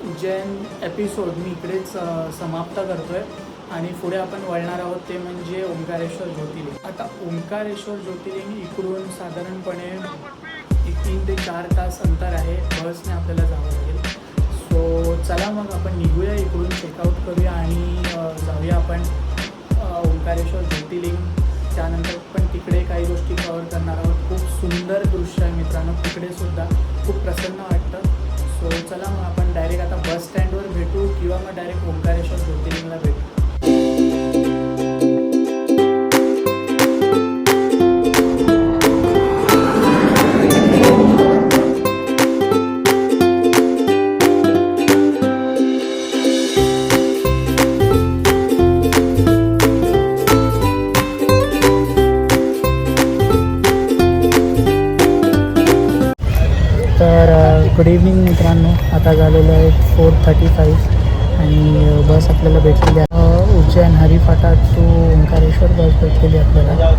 Ujjain episode मी इकडेच समाप्त करतो आहे आणि पुढे आपण वळणार आहोत ते म्हणजे ओंकारेश्वर ज्योतिर्लिंग. आता ओंकारेश्वर ज्योतिर्लिंग इकडून साधारणपणे एक 3 ते 4 तास अंतर आहे. बसने आपल्याला जावं लागेल. सो चला मग आपण निघूया इकडून, चेकआउट करूया आणि जाऊया आपण ओंकारेश्वर ज्योतिर्लिंग. त्यानंतर पण तिकडे काही गोष्टी कवर करणार आहोत. खूप सुंदर दृश्य आहे मित्रांनो, तिकडेसुद्धा खूप प्रसन्न वाटतं. सो चला मग आपण डायरेक्ट आता बस स्टँडवर भेटू किंवा मग डायरेक्ट ओंकारेश्वर ज्योतिर्लिंगला भेटू. तर गुड इव्हनिंग मित्रांनो, आता झालेलं आहे 4:35 आणि बस आपल्याला भेटलेली आहे. उज्जैन हरिफाटा टू ओंकारेश्वर बस भेटलेली आपल्याला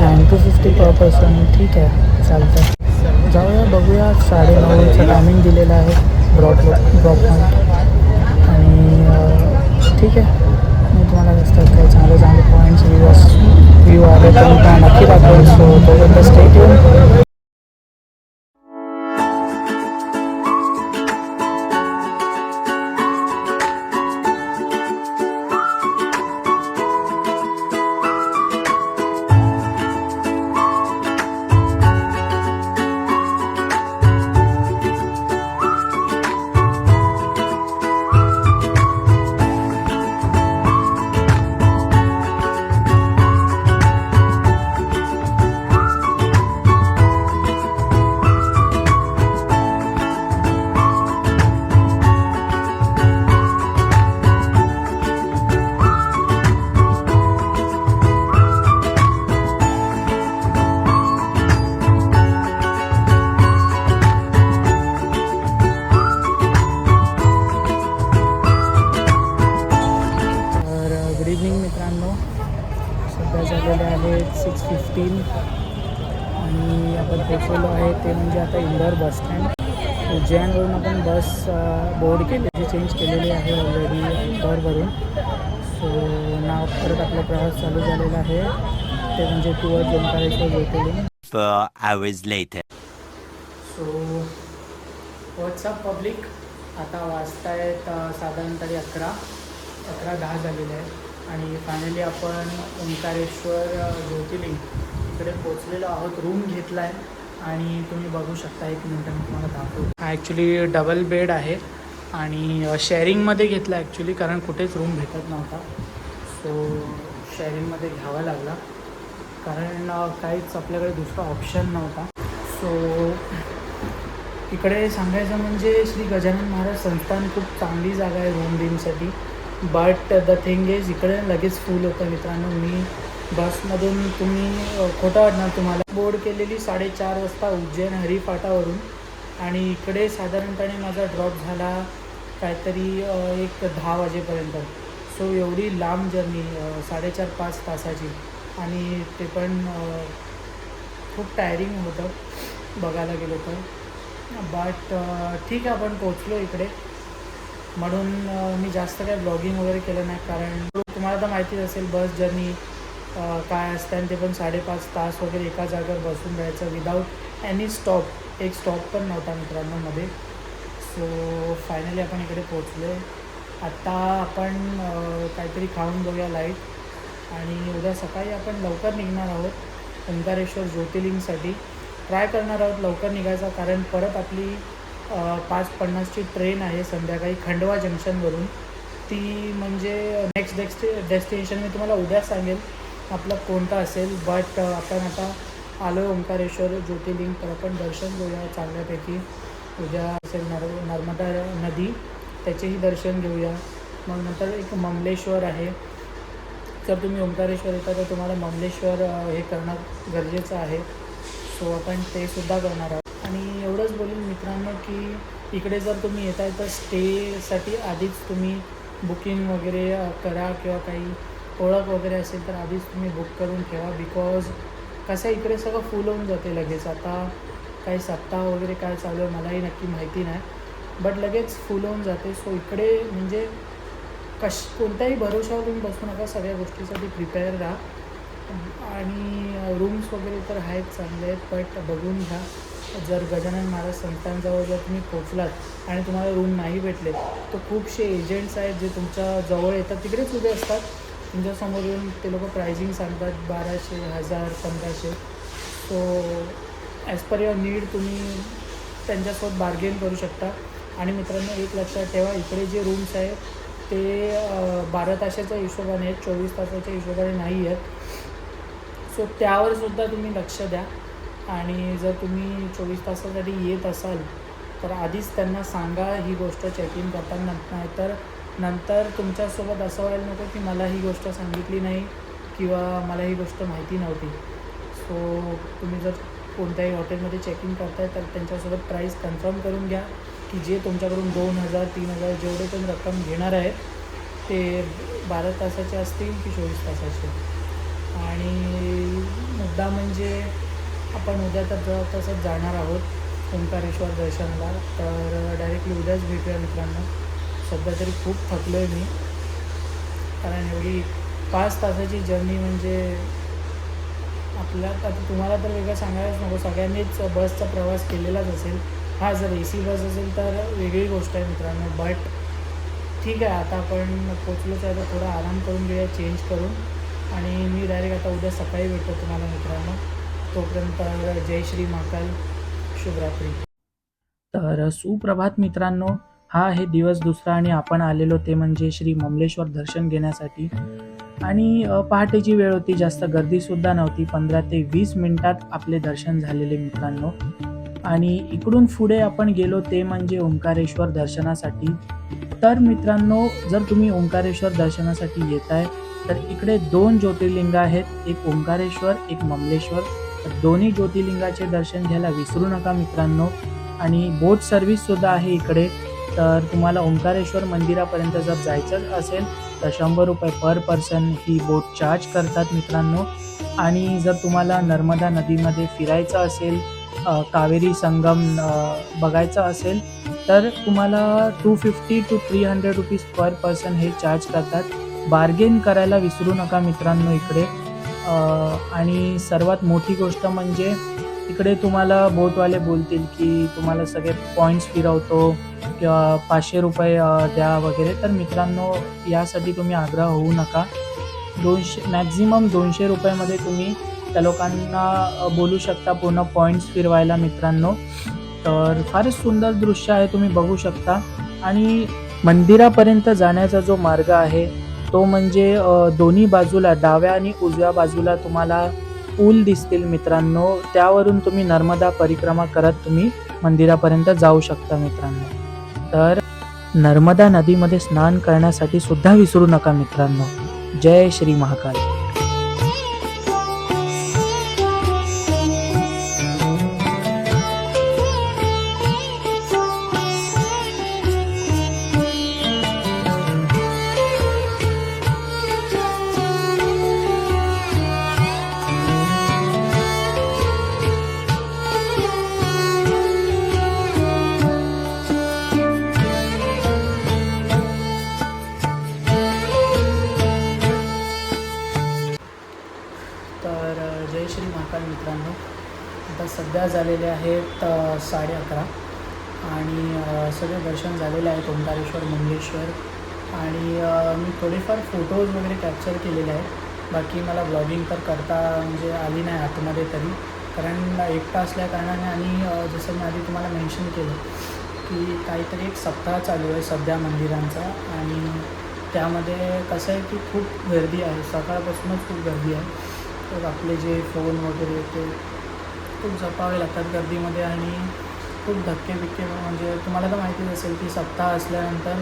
अँड 250 पर पर्सन. ठीक आहे, चालतं, जाऊया, बघूया. 9:30चं टायमिंग दिलेलं आहे ड्रॉप आणि ठीक आहे. मी तुम्हाला दिसतात काही चांगले पॉईंट्स व्ह्यू आले तर मी नक्की दाखवेल. सो तोपर्यंत स्टे ट्यून. सध्या झालेले आहेत 6:15 आणि आपण पोचलेलो आहे ते म्हणजे आता इंदोर बस स्टँड. उज्जैनवरून आपण बस बोर्ड केली, चेंज केलेली आहे ऑलरेडी इंदोरवरून. सो नाव परत आपला प्रवास चालू झालेला आहे ते म्हणजे टुवर्ड्स ओंकारेश्वर ज्योतिर्लिंग. सो व्हॉट्सअप पब्लिक, आता वाजतायत साधारण तरी 11:10 झालेले आहे आणि फायनली आपण ओंकारेश्वर ज्योतिर्लिंग इकडे पोचलेलो आहोत. रूम घेतला आहे आणि तुम्ही बघू शकता, 1 मिनटं मी तुम्हाला दाखवतो. हा ॲक्च्युली डबल बेड आहे आणि शेअरिंगमध्ये घेतला ॲक्च्युली, कारण कुठेच रूम भेटत नव्हता. सो शेअरिंगमध्ये घ्यावा लागला कारण काहीच आपल्याकडे दुसरा ऑप्शन नव्हता. सो इकडे सांगायचं म्हणजे श्री गजानन महाराज संस्थान खूप चांगली जागा आहे रूम बीमसाठी. बट द थिंग इज इकडे लगेच फुल होतं मित्रांनो. मी बसमधून, तुम्ही खोटं वाटणार तुम्हाला, बोर्ड केलेली 4:30 वाजता उज्जैन हरिफाटावरून आणि इकडे साधारणपणे माझा ड्रॉप झाला काहीतरी 10 वाजेपर्यंत. सो एवढी लांब जर्नी 4.5-5 तासाची आणि ते पण खूप टायरिंग होतं बघायला गेलो तर. बट ठीक आहे, आपण पोचलो इकडे म्हणून मी जास्त काही ब्लॉगिंग वगैरे केलं नाही, कारण तुम्हाला तर माहितीच असेल बस जर्नी काय असतं आणि ते पण 5.5 तास वगैरे एका जागेवर बसून राहायचं विदाऊट एनी स्टॉप. एक स्टॉप पण नव्हता मित्रांनो मध्ये. सो फायनली आपण इकडे पोचलो आहे. आत्ता आपण काहीतरी खाऊन बघूया लाईट आणि उद्या सकाळी आपण लवकर निघणार आहोत ओंकारेश्वर ज्योतिर्लिंगसाठी. ट्राय करणार आहोत लवकर निघायचा, कारण परत आपली 5:50ची ट्रेन आहे संध्याकाळी खंडवा जंक्शनवरून. ती म्हणजे नेक्स्ट डेस्टिनेशन मी तुम्हाला उद्या सांगेल आपलं कोणता असेल. बट आपण आता आलो आहे ओंकारेश्वर ज्योतिर्लिंग, तर आपण दर्शन घेऊया चांगल्यापैकी. उद्या असेल नर्मदा नदी, त्याचेही दर्शन घेऊया. मग नंतर एक ममलेश्वर आहे. जर तुम्ही ओंकारेश्वर येता तर तुम्हाला ममलेश्वर हे करणं गरजेचं आहे. सो आपण ते सुद्धा करणार आहोत. आणि एवढंच बोलेल मित्रांनो की इकडे जर तुम्ही येताय तर स्टेसाठी आधीच तुम्ही बुकिंग वगैरे करा किंवा काही ओळख वगैरे असेल तर आधीच तुम्ही बुक करून ठेवा. बिकॉज कसं इकडे सगळं फुल होऊन जाते लगेच. आता काही सप्ताह वगैरे काय चालू आहे मलाही नक्की माहिती नाही, बट लगेच फुल होऊन जाते. सो इकडे म्हणजे कोणत्याही भरोशावर तुम्ही बसू नका, सगळ्या गोष्टीसाठी प्रिपेअर राहा. आणि रूम्स वगैरे तर आहेत चांगले आहेत, बट बघून घ्या. जर गजानन महाराज संस्थांजवळ जर तुम्ही पोचलात आणि तुम्हाला रूम नाही भेटले, तर खूपसे एजंट्स आहेत जे तुमच्या जवळ येतात, तिकडेच उभे असतात तुमच्यासमोर येऊन. ते लोक प्रायझिंग सांगतात 1200, 1000, 1500. So as per your need तुम्ही त्यांच्यासोबत बार्गेन करू शकता. आणि मित्रांनो, एक लक्षात ठेवा, इकडे जे रूम्स आहेत ते 12 तासाच्या हिशोबाने आहेत, 24 तासाच्या हिशोबाने नाही आहेत. सो त्यावरसुद्धा तुम्ही लक्ष द्या. आणि जर तुम्ही 24 तासासाठी येत असाल तर आधीच त्यांना सांगा ही गोष्ट चेक इन करताना. नाहीतर नंतर तुमच्यासोबत असं व्हायला नको की मला ही गोष्ट सांगितली नाही किंवा मला ही गोष्ट माहिती नव्हती. सो तुम्ही जर कोणत्याही हॉटेलमध्ये चेक इन करताय तर त्यांच्यासोबत प्राईस कन्फर्म करून घ्या की जे तुमच्याकडून 2000, 3000 जेवढे पण रक्कम घेणार आहेत ते 12 तासाचे असतील की 24 तासाचे. आणि मुद्दा म्हणजे आपण उद्या तर तसंच जाणार आहोत ओंकारेश्वर दर्शनाला, तर डायरेक्टली उद्याच भेटूया मित्रांनो. सध्या तरी खूप थकलो आहे मी, कारण एवढी 5 तासाची जर्नी म्हणजे आता तुम्हाला तर वेगळं सांगायलाच नको, सगळ्यांनीच बसचा प्रवास केलेलाच असेल. हां, जर AC बस असेल तर वेगळी गोष्ट आहे मित्रांनो. बट ठीक आहे, आता आपण पोचलोच आहे तर थोडा आराम करून घेऊया, चेंज करून. आणि मी डायरेक्ट आता उद्या सकाळी भेटतो तुम्हाला मित्रांनो. तोपर्यंत जय श्री महाकाल, शुभरात्री. तर सुप्रभात मित्रांनो. हा आहे दिवस दुसरा आणि आपण आलेलो ते म्हणजे श्री ममलेश्वर दर्शन घेण्यासाठी. आणि पहाटेची वेळ होती, जास्त गर्दीसुद्धा नव्हती. 15 ते 20 मिनिटात आपले दर्शन झालेले मित्रांनो. आणि इकडून पुढे आपण गेलो ते म्हणजे ओंकारेश्वर दर्शनासाठी. तर मित्रांनो, जर तुम्ही ओंकारेश्वर दर्शनासाठी येत आहे तर इकडे 2 ज्योतिर्लिंग आहेत, एक ओंकारेश्वर, एक ममलेश्वर. तर दोन्ही ज्योतिर्लिंगाचे दर्शन घ्यायला विसरू नका मित्रांनो. आणि बोट सर्व्हिससुद्धा आहे इकडे. तर तुम्हाला ओंकारेश्वर मंदिरापर्यंत जर जायचं असेल तर 100 रुपये पर पर्सन ही बोट चार्ज करतात मित्रांनो. आणि जर तुम्हाला नर्मदा नदीमध्ये फिरायचं असेल, कावेरी संगम बघायचं असेल तर तुम्हाला 250 to 300 रुपीज पर पर्सन हे चार्ज करतात. बार्गेन करायला विसरू नका मित्रांनो इकडे. आणि सर्वात मोठी गोष्ट म्हणजे इकडे तुम्हाला बोटवाले बोलतील की तुम्हाला सगळे पॉईंट्स फिरवतो किंवा 500 रुपये द्या वगैरे. तर मित्रांनो, यासाठी तुम्ही आग्रह होऊ नका. 200 मॅक्झिमम 200 रुपयामध्ये तुम्ही त्या लोकांना बोलू शकता पूर्ण पॉईंट्स फिरवायला मित्रांनो. तर फारच सुंदर दृश्य आहे, तुम्ही बघू शकता. आणि मंदिरापर्यंत जाण्याचा जो मार्ग आहे तो म्हणजे दोन्ही बाजूला, डाव्या आणि उजव्या बाजूला तुम्हाला पूल दिसतील मित्रांनो. त्यावरून तुम्ही नर्मदा परिक्रमा करत तुम्ही मंदिरापर्यंत जाऊ शकता मित्रांनो. तर नर्मदा नदीमध्ये स्नान करण्यासाठी सुद्धा विसरू नका मित्रांनो. जय श्री महाकाल. जय श्री महाकाल मित्रांनो. आता सध्या झालेले आहेत 11:30 आणि सगळे दर्शन झालेले आहेत ओंकारेश्वर, मंगेश्वर. आणि मी थोडेफार फोटोज वगैरे कॅप्चर केलेले आहेत. बाकी मला ब्लॉगिंग तर करता म्हणजे आली नाही आतमध्ये तरी, कारण एकटा असल्या कारणाने. आणि जसं मी आधी तुम्हाला मेन्शन केलं की काहीतरी एक सप्ताह चालू आहे सध्या मंदिरांचा. आणि त्यामध्ये कसं आहे की खूप गर्दी आहे, सकाळपासूनच खूप गर्दी आहे. तर आपले जे फोन वगैरे ते खूप जपावे लागतात गर्दीमध्ये. आणि खूप धक्के म्हणजे तुम्हाला तर माहितीच असेल की सप्ताह असल्यानंतर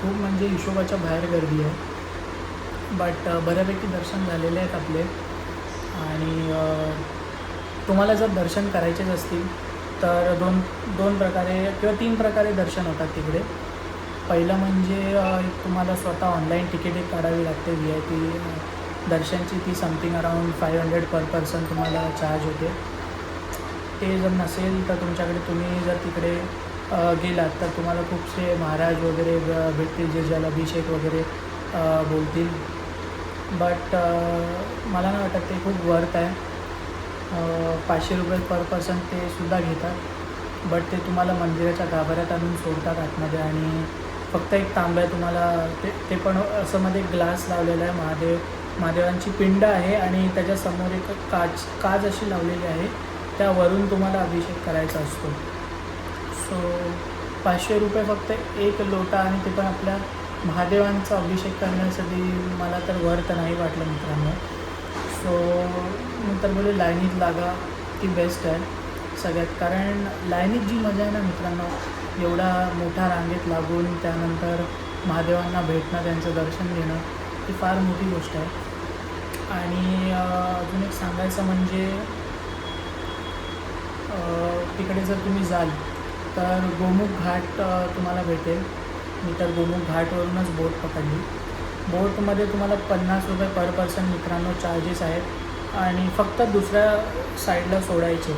खूप म्हणजे हिशोबाच्या बाहेर गर्दी आहे. बट बऱ्यापैकी दर्शन झालेले आहेत आपले. आणि तुम्हाला जर दर्शन करायचेच असतील तर दोन प्रकारे किंवा 3 प्रकारे दर्शन होतात तिकडे. पहिलं म्हणजे तुम्हाला स्वतः ऑनलाईन तिकीट काढावी लागते VIP दर्शनची. ती समथिंग अराउंड 500 पर पर्सन तुम्हाला चार्ज होते. ते जर नसेल तर तुमच्याकडे तुम्ही जर तिकडे गेलात तर तुम्हाला खूपसे महाराज वगैरे भेटतील जे जलाभिषेक वगैरे बोलतील. बट मला नाही वाटत ते खूप वर्थ आहे. 500 रुपये पर पर्सन ते सुद्धा घेतात. बट ते तुम्हाला मंदिराच्या गाभाऱ्यात आणून सोडतात आतमध्ये आणि फक्त एक तांब्या तुम्हाला ते पण असं मध्ये ग्लास लावलेला आहे. महादेवांची पिंड आहे आणि त्याच्यासमोर एक काच अशी लावलेली आहे. त्यावरून तुम्हाला अभिषेक करायचा असतो. सो 500 रुपये फक्त एक लोटा आणि ते पण आपल्या महादेवांचा अभिषेक करण्यासाठी मला तर वर्थ नाही वाटलं मित्रांनो. सो नंतर बोलले लाईनीत लागा ती बेस्ट आहे सगळ्यात. कारण लाईनीत जी मजा आहे ना मित्रांनो, एवढा मोठ्या रांगेत लागून त्यानंतर महादेवांना भेटणं, त्यांचं दर्शन घेणं ही फार मोठी गोष्ट आहे. आणि अजून एक सांगायचं म्हणजे तिकडे जर तुम्ही जाल तर गोमुख घाट तुम्हाला भेटेल. मी तर गोमुख घाटवरूनच बोट पकडली. बोटमध्ये तुम्हाला 50 रुपये पर पर्सन मित्रांनो चार्जेस आहेत आणि फक्त दुसऱ्या साईडला सोडायचे.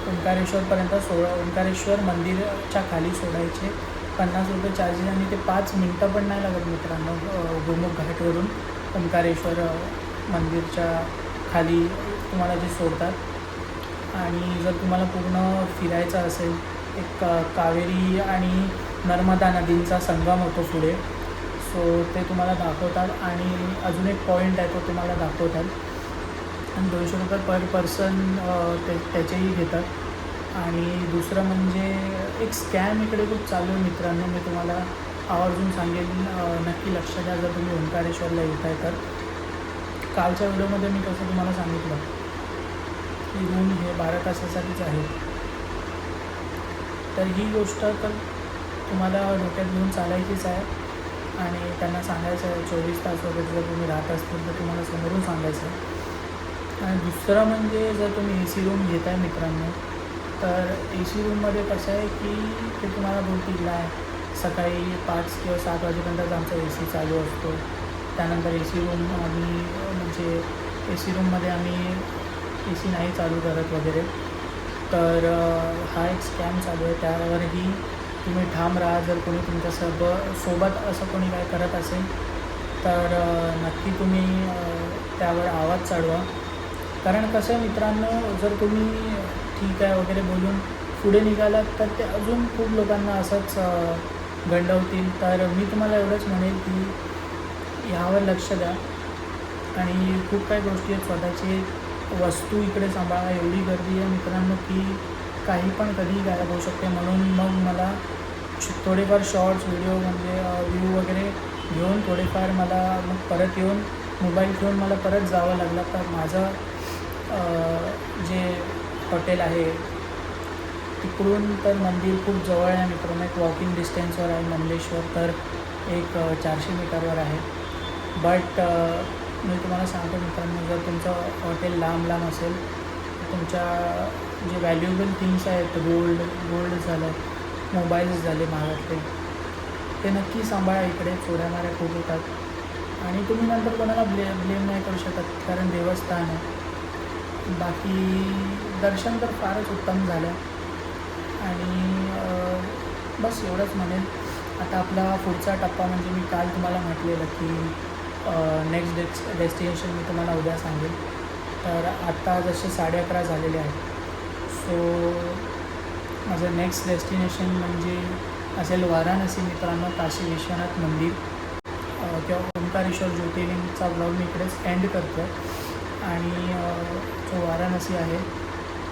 ओंकारेश्वरपर्यंत ओंकारेश्वर मंदिरच्या खाली सोडायचे. 50 रुपये चार्जेस आणि ते 5 मिनटं पण नाही लागत मित्रांनो. गोमुख घाटवरून ओंकारेश्वर मंदिरच्या खाली तुम्हाला जे सोडतात. आणि जर तुम्हाला पूर्ण फिरायचं असेल, एक कावेरी आणि नर्मदा नदींचा संगम होतो पुढे, सो ते तुम्हाला दाखवतात. आणि अजून एक पॉईंट आहे तो तुम्हाला दाखवतात. आणि 200 रुपये पर पर्सन त्याचेही घेतात. आणि दुसरं म्हणजे एक स्कॅम इकडे खूप चालू आहे मित्रांनो. मी तुम्हाला आवर्जून सांगेन, नक्की लक्ष द्या जर तुम्ही ओंकारेश्वरला येत आहे तर. कालच्या व्हिडिओमध्ये मी कसं तुम्हाला सांगितलं की रूम हे 12 तासासाठीच आहे. तर ही गोष्ट तर तुम्हाला डोक्यात घेऊन चालायचीच आहे आणि त्यांना सांगायचं आहे 24 तास वगैरे जर तुम्ही राहत असतील तर तुम्हाला समोरून सांगायचं आहे. आणि दुसरं म्हणजे जर तुम्ही AC रूम घेत आहे मित्रांनो, तर AC रूममध्ये कसं आहे की ते तुम्हाला बोलतील नाही सकाळी 5 किंवा 7 वाजेपर्यंतच आमचा AC चालू असतो. त्यानंतर AC रूम आम्ही म्हणजे AC रूममध्ये आम्ही AC नाही चालू करत वगैरे. तर हा एक स्कॅम चालू आहे. त्यावरही तुम्ही ठाम राहा. जर कोणी तुमच्या सोबत असं कोणी काय करत असेल तर नक्की तुम्ही त्यावर आवाज चढवा. कारण कसं आहे मित्रांनो, जर तुम्ही ठीक आहे वगैरे बोलून पुढे निघालात तर ते अजून खूप लोकांना असंच गंडवतील. तर मी तुम्हाला एवढंच म्हणेल की ह्यावर लक्ष द्या. आणि खूप काही गोष्टी आहेत, स्वतःची वस्तू इकडे सांभाळा. एवढी गर्दी आहे मित्रांनो की काही पण कधीही गायब होऊ शकते. म्हणून मग मला थोडेफार शॉर्ट्स व्हिडिओ म्हणजे व्ह्यू वगैरे घेऊन थोडेफार मला मग परत येऊन मोबाईल घेऊन मला परत जावं लागलं. तर माझं जे हॉटेल आहे तिकडून तर मंदिर खूप जवळ आहे मित्रांनो. एक वॉकिंग डिस्टन्सवर आहे मंडलेश्वर, तर एक 400 मीटरवर आहे. बट मी तुम्हाला सांगतो मित्रांनो, जर तुमचं हॉटेल लांब असेल तर तुमच्या जे व्हॅल्युएबल थिंग्स आहेत, गोल्ड झालं, मोबाईल्स झाले महागातले, ते नक्की सांभाळा. इकडे चोऱ्यामाऱ्या खूप होतात आणि तुम्ही नंतर कोणाला ब्लेम नाही करू शकत कारण देवस्थान आहे. बाकी दर्शन तर फारच उत्तम झालं आणि बस एवढंच म्हणेन. आता आपला पुढचा टप्पा म्हणजे मी काल तुम्हाला म्हटलेलं की नेक्स्ट डेस्टिनेशन मी तुम्हाला उद्या सांगेन. तर आत्ता जसे 11:30 झालेले आहेत. सो माझं नेक्स्ट डेस्टिनेशन म्हणजे असेल वाराणसी मित्रांनो. काशी विश्वनाथ मंदिर किंवा ओंकारेश्वर ज्योतिर्लिंगचा ब्लॉग मी इकडेच एंड करतो. आणि जो वाराणसी आहे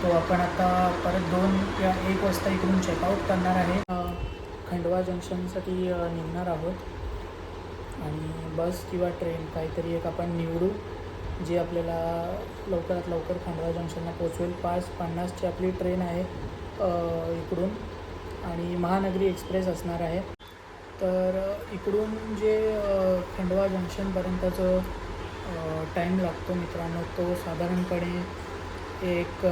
तो आपण आता परत 2 या 1 वाजता इकडून चेकआउट करणार आहे. खंडवा जंक्शनसाठी निघणार आहोत आणि बस किंवा ट्रेन काहीतरी एक आपण निवडू जी आपल्याला लवकरात लवकर खंडवा जंक्शनला पोचवेल. 5:50ची आपली ट्रेन आहे इकडून आणि महानगरी एक्सप्रेस असणार आहे. तर इकडून जे खंडवा जंक्शनपर्यंतचं टाईम लागतो मित्रांनो तो साधारणपणे एक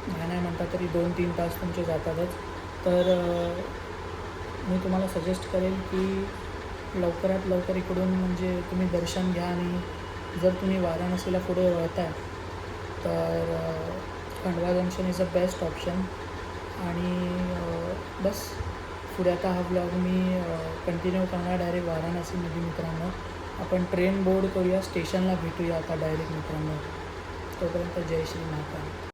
नाही म्हणता तरी 2-3 तास तुमचे जातातच. तर मी तुम्हाला सजेस्ट करेल की लवकरात लवकर इकडून म्हणजे तुम्ही दर्शन घ्या. आणि जर तुम्ही वाराणसीला पुढे वळताय तर Khandwa junction is a best option. आणि बस पुढे आता हा ब्लॉग मी कंटिन्यू करणार डायरेक्ट वाराणसीमध्ये मित्रांनो. आपण ट्रेन बोर्ड करूया, स्टेशनला भेटूया आता डायरेक्ट मित्रांनो. तोपर्यंत जय श्री महाकाल.